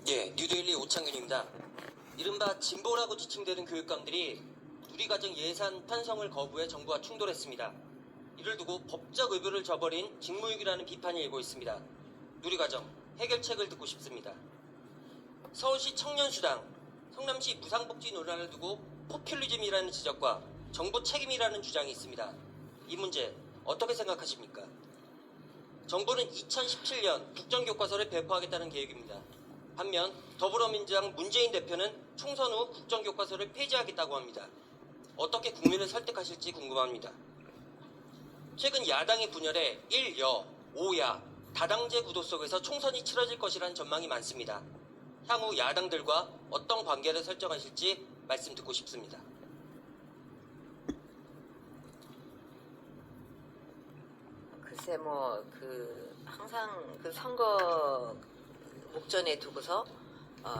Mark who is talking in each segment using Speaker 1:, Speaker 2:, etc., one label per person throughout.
Speaker 1: 예, 뉴데일리 오창균입니다. 이른바 진보라고 지칭되는 교육감들이 누리과정 예산 편성을 거부해 정부와 충돌했습니다. 이를 두고 법적 의무를 저버린 직무유기라는 비판이 일고 있습니다. 누리과정 해결책을 듣고 싶습니다. 서울시 청년수당, 성남시 무상복지 논란을 두고 포퓰리즘이라는 지적과 정부 책임이라는 주장이 있습니다. 이 문제 어떻게 생각하십니까? 정부는 2017년 국정교과서를 배포하겠다는 계획입니다. 반면 더불어민주당 문재인 대표는 총선 후 국정교과서를 폐지하겠다고 합니다. 어떻게 국민을 설득하실지 궁금합니다. 최근 야당이 분열해 1여, 5야, 다당제 구도 속에서 총선이 치러질 것이라는 전망이 많습니다. 향후 야당들과 어떤 관계를 설정하실지 말씀 듣고 싶습니다.
Speaker 2: 글쎄 항상 선거 목전에 두고서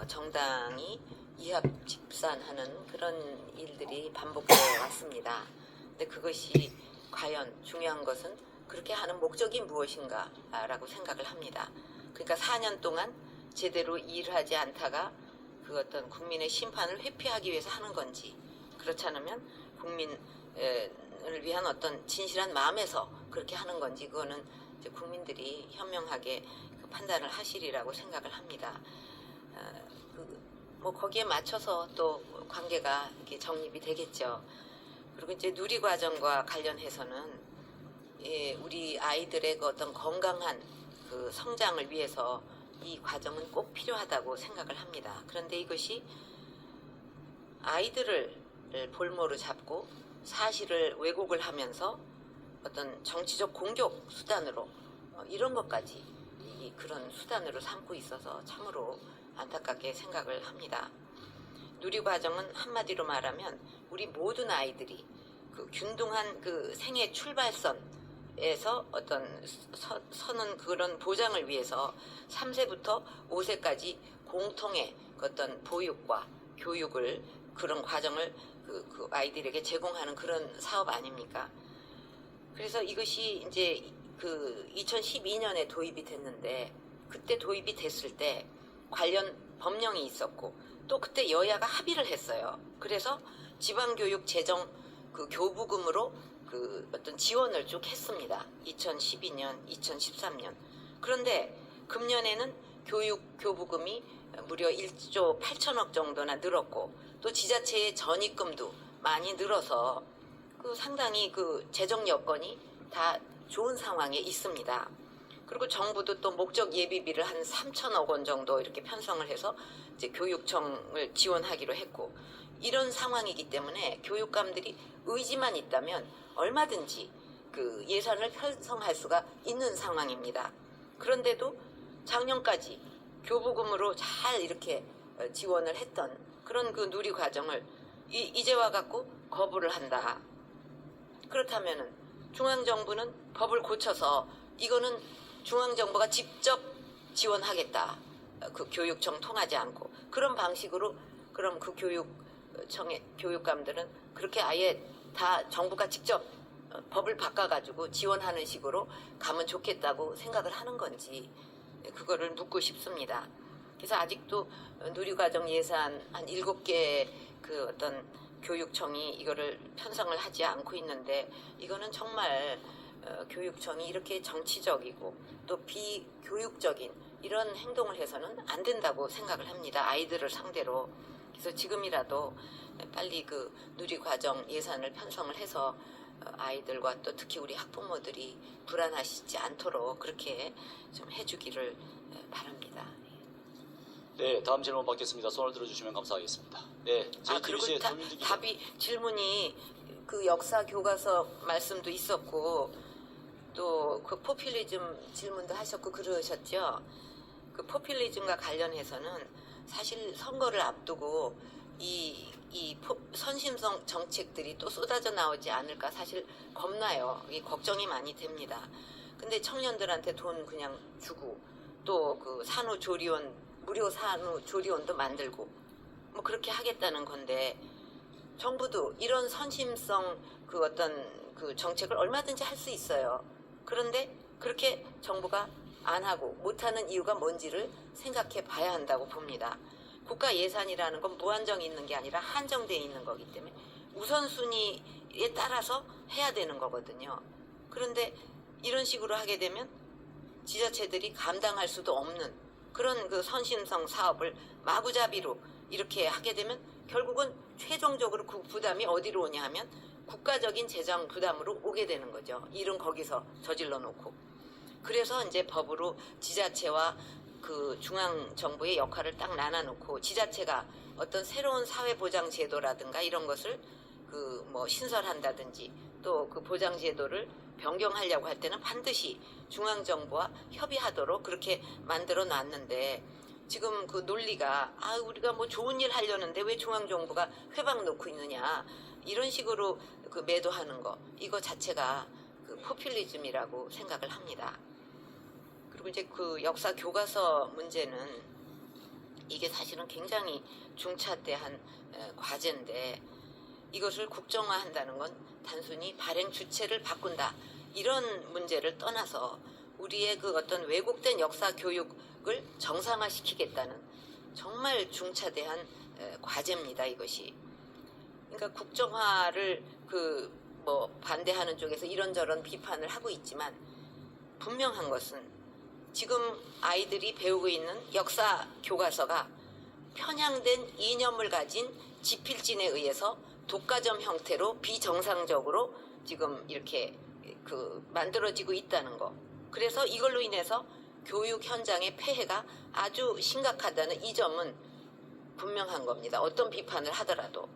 Speaker 2: 정당이 이합 집산하는 그런 일들이 반복되어 왔습니다. 근데 그것이 과연 중요한 것은 그렇게 하는 목적이 무엇인가라고 생각을 합니다. 그러니까 4년 동안 제대로 일하지 않다가 그 어떤 국민의 심판을 회피하기 위해서 하는 건지, 그렇지 않으면 국민을 위한 어떤 진실한 마음에서 그렇게 하는 건지, 그거는 이제 국민들이 현명하게 판단을 하시리라고 생각을 합니다. 거기에 맞춰서 또 관계가 이렇게 정립이 되겠죠. 그리고 이제 누리과정과 관련해서는 우리 아이들의 그 어떤 건강한 그 성장을 위해서 이 과정은 꼭 필요하다고 생각을 합니다. 그런데 이것이 아이들을 볼모로 잡고 사실을 왜곡을 하면서 어떤 정치적 공격 수단으로 이런 것까지 그런 수단으로 삼고 있어서 참으로 안타깝게 생각을 합니다. 누리과정은 한마디로 말하면 우리 모든 아이들이 그 균등한 그 생애 출발선에서 어떤 서는 그런 보장을 위해서 3세부터 5세까지 공통의 어떤 보육과 교육을, 그런 과정을 그 아이들에게 제공하는 그런 사업 아닙니까? 그래서 이것이 이제 그 2012년에 도입이 됐는데, 그때 도입이 됐을 때 관련 법령이 있었고 또 그때 여야가 합의를 했어요. 그래서 지방교육 재정 그 교부금으로 그 어떤 지원을 쭉 했습니다. 2012년, 2013년. 그런데 금년에는 교육 교부금이 무려 1조 8천억 정도나 늘었고, 또 지자체의 전입금도 많이 늘어서 그 상당히 그 재정 여건이 다 좋은 상황에 있습니다. 그리고 정부도 또 목적 예비비를 한 3천억 원 정도 이렇게 편성을 해서 이제 교육청을 지원하기로 했고, 이런 상황이기 때문에 교육감들이 의지만 있다면 얼마든지 그 예산을 편성할 수가 있는 상황입니다. 그런데도 작년까지 교부금으로 잘 이렇게 지원을 했던 그런 그 누리 과정을 이제 와갖고 거부를 한다. 그렇다면은 중앙정부는 법을 고쳐서 이거는 중앙정부가 직접 지원하겠다. 그 교육청 통하지 않고 그런 방식으로, 그럼 그 교육청의 교육감들은 그렇게 아예 다 정부가 직접 법을 바꿔가지고 지원하는 식으로 가면 좋겠다고 생각을 하는 건지, 그거를 묻고 싶습니다. 그래서 아직도 누리과정 예산 한 7개 그 어떤 교육청이 이거를 편성을 하지 않고 있는데, 이거는 정말 교육청이 이렇게 정치적이고 또 비교육적인 이런 행동을 해서는 안 된다고 생각을 합니다. 아이들을 상대로. 그래서 지금이라도 빨리 그 누리과정 예산을 편성을 해서 아이들과 또 특히 우리 학부모들이 불안하시지 않도록 그렇게 좀 해주기를 바랍니다.
Speaker 3: 네, 다음 질문 받겠습니다. 손을 들어주시면 감사하겠습니다. 네,
Speaker 2: 그리고
Speaker 3: JTBC의
Speaker 2: 질문이 그 역사 교과서 말씀도 있었고 또 그 포퓰리즘 질문도 하셨고 그러셨죠. 그 포퓰리즘과 관련해서는 사실 선거를 앞두고 이 선심성 정책들이 또 쏟아져 나오지 않을까 사실 겁나요. 걱정이 많이 됩니다. 근데 청년들한테 돈 그냥 주고 또 그 산후조리원, 무료 산후조리원도 만들고 뭐 그렇게 하겠다는 건데, 정부도 이런 선심성 그 어떤 그 정책을 얼마든지 할 수 있어요. 그런데 그렇게 정부가 안 하고 못하는 이유가 뭔지를 생각해 봐야 한다고 봅니다. 국가 예산이라는 건 무한정이 있는 게 아니라 한정되어 있는 거기 때문에 우선순위에 따라서 해야 되는 거거든요. 그런데 이런 식으로 하게 되면 지자체들이 감당할 수도 없는 그런 그 선심성 사업을 마구잡이로 이렇게 하게 되면 결국은 최종적으로 그 부담이 어디로 오냐 하면 국가적인 재정 부담으로 오게 되는 거죠. 일은 거기서 저질러 놓고. 그래서 이제 법으로 지자체와 그 중앙정부의 역할을 딱 나눠놓고 지자체가 어떤 새로운 사회보장제도라든가 이런 것을 그 뭐 신설한다든지 또 그 보장제도를 변경하려고 할 때는 반드시 중앙정부와 협의하도록 그렇게 만들어 놨는데 지금 그 논리가 우리가 뭐 좋은 일 하려는데 왜 중앙정부가 회방 놓고 있느냐 이런 식으로 그 매도하는 거 이거 자체가 그 포퓰리즘이라고 생각을 합니다. 그리고 이제 그 역사 교과서 문제는 이게 사실은 굉장히 중차대한 과제인데 이것을 국정화한다는 건 단순히 발행 주체를 바꾼다 이런 문제를 떠나서 우리의 그 어떤 왜곡된 역사 교육을 정상화시키겠다는 정말 중차대한 과제입니다. 이것이. 그러니까 국정화를 그 뭐 반대하는 쪽에서 이런저런 비판을 하고 있지만 분명한 것은 지금 아이들이 배우고 있는 역사 교과서가 편향된 이념을 가진 지필진에 의해서 독과점 형태로 비정상적으로 지금 이렇게 그 만들어지고 있다는 거. 그래서 이걸로 인해서 교육 현장의 폐해가 아주 심각하다는 이 점은 분명한 겁니다. 어떤 비판을 하더라도.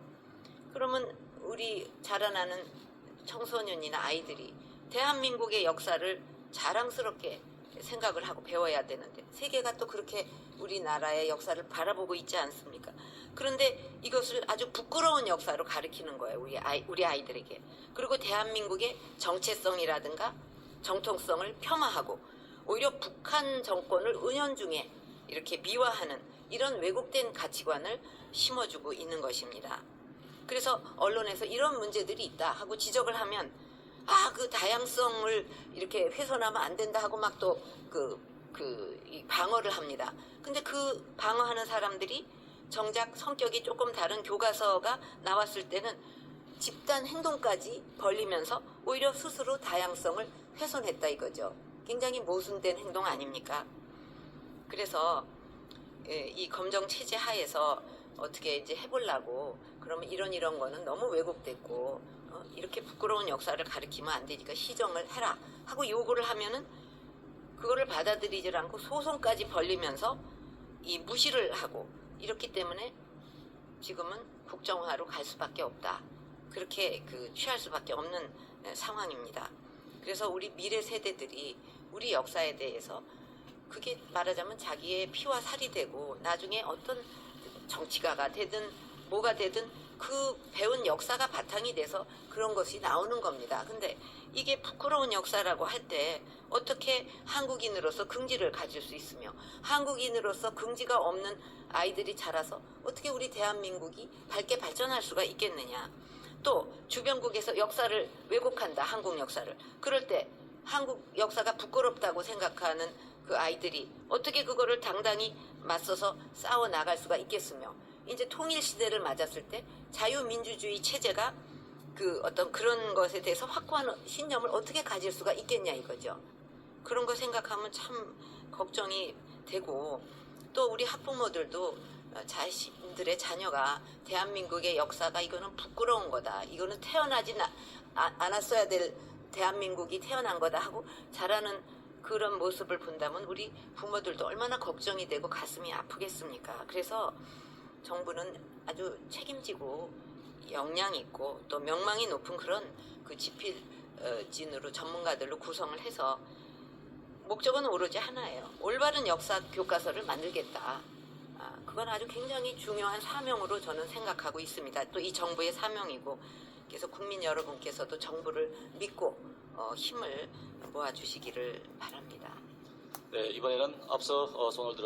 Speaker 2: 그러면 우리 자라나는 청소년이나 아이들이 대한민국의 역사를 자랑스럽게 생각을 하고 배워야 되는데 세계가 또 그렇게 우리나라의 역사를 바라보고 있지 않습니까? 그런데 이것을 아주 부끄러운 역사로 가르치는 거예요. 우리 아이들에게. 그리고 대한민국의 정체성이라든가 정통성을 폄하하고 오히려 북한 정권을 은연중에 이렇게 미화하는 이런 왜곡된 가치관을 심어주고 있는 것입니다. 그래서 언론에서 이런 문제들이 있다 하고 지적을 하면 그 다양성을 이렇게 훼손하면 안 된다 하고 막 또 방어를 합니다. 근데 그 방어하는 사람들이 정작 성격이 조금 다른 교과서가 나왔을 때는 집단 행동까지 벌리면서 오히려 스스로 다양성을 훼손했다 이거죠. 굉장히 모순된 행동 아닙니까? 그래서 이 검정 체제 하에서 어떻게 이제 해보려고 그러면 이런 거는 너무 왜곡됐고 이렇게 부끄러운 역사를 가리키면 안 되니까 시정을 해라 하고 요구를 하면은 그거를 받아들이질 않고 소송까지 벌리면서 이 무시를 하고 이렇기 때문에 지금은 국정화로 갈 수밖에 없다. 그렇게 취할 수밖에 없는 상황입니다. 그래서 우리 미래 세대들이 우리 역사에 대해서 그게 말하자면 자기의 피와 살이 되고 나중에 어떤 정치가가 되든 뭐가 되든 그 배운 역사가 바탕이 돼서 그런 것이 나오는 겁니다. 근데 이게 부끄러운 역사라고 할 때 어떻게 한국인으로서 긍지를 가질 수 있으며 한국인으로서 긍지가 없는 아이들이 자라서 어떻게 우리 대한민국이 밝게 발전할 수가 있겠느냐. 또 주변국에서 역사를 왜곡한다. 한국 역사를. 그럴 때 한국 역사가 부끄럽다고 생각하는 그 아이들이 어떻게 그거를 당당히 맞서서 싸워 나갈 수가 있겠으며 이제 통일 시대를 맞았을 때 자유민주주의 체제가 그 어떤 그런 것에 대해서 확고한 신념을 어떻게 가질 수가 있겠냐 이거죠. 그런 거 생각하면 참 걱정이 되고 또 우리 학부모들도 자신들의 자녀가 대한민국의 역사가 이거는 부끄러운 거다. 이거는 태어나지 않았어야 될 대한민국이 태어난 거다 하고 자라는 그런 모습을 본다면 우리 부모들도 얼마나 걱정이 되고 가슴이 아프겠습니까? 그래서 정부는 아주 책임지고 역량 있고 또 명망이 높은 그런 그 지필진으로 전문가들로 구성을 해서 목적은 오로지 하나예요. 올바른 역사 교과서를 만들겠다. 그건 아주 굉장히 중요한 사명으로 저는 생각하고 있습니다. 또 이 정부의 사명이고 그래서 국민 여러분께서도 정부를 믿고 힘을 모아주시기를 바랍니다.
Speaker 3: 네, 이번에는 앞서 손을 들어